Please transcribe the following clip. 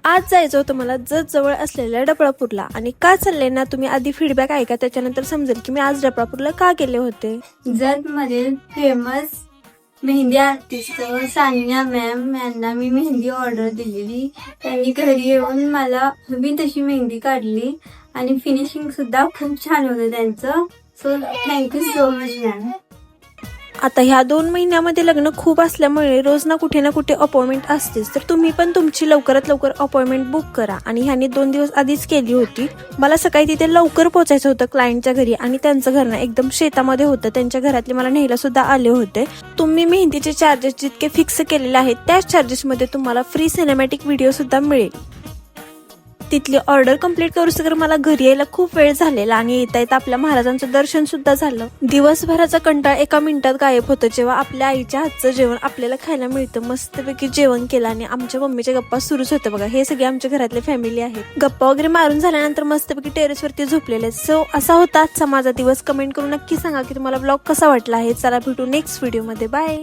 आज जायचं होतं मला जत जवळ असलेल्या डबळापूरला आणि का चालले ना तुम्ही आधी फीडबॅक ऐका, त्याच्यानंतर समजेल की मी आज डबळापूरला का गेले होते. जत मधील famous mehndi artist Sania ma'am यांना मी मेहंदी ऑर्डर दिलेली. त्यांनी घरी येऊन मला हवी तशी मेहंदी काढली आणि फिनिशिंग सुद्धा खूप छान होतं त्यांचं. So thank you so much ma'am. आता ह्या 2 महिन्यामध्ये लग्न खूप असल्यामुळे रोज ना कुठे अपॉइंटमेंट असतेच, तर तुम्ही पण तुमची लवकरात लवकर अपॉइंटमेंट बुक करा. आणि ह्याने 2 दिवस आधीच केली होती. मला सकाळी तिथे लवकर पोहोचायचं होतं क्लायंटच्या घरी आणि त्यांचं घर ना एकदम शेतामध्ये होतं. त्यांच्या घरातले मला न्यायला सुद्धा आले होते. तुम्ही मेहंदीचे चार्जेस जितके फिक्स केलेले आहेत त्याच चार्जेसमध्ये तुम्हाला फ्री सिनेमॅटिक व्हिडिओ सुद्धा मिळेल. तिथली ऑर्डर कंप्लीट करूस मला घरी यायला खूप वेळ झालेला आणि येता येता आपल्या महाराजांचं दर्शन सुद्धा झालं. दिवसभराचा कंटाळ एका मिनिटात गायब होतं जेव्हा आपल्या आईच्या हातचं जेवण आपल्याला खायला मिळतं. मस्तपैकी जेवण केलं आणि आमच्या मम्मीच्या गप्पा सुरूच होत्या बघा. हे सगळे आमच्या घरातले फॅमिली आहेत. गप्पा वगैरे मारून झाल्यानंतर मस्तपैकी टेरेसवरती झोपलेले. सो असा होता आजचा माझा दिवस. कमेंट करून नक्की सांगा की तुम्हाला ब्लॉग कसा वाटला आहे. चला भेटू नेक्स्ट व्हिडिओमध्ये. बाय.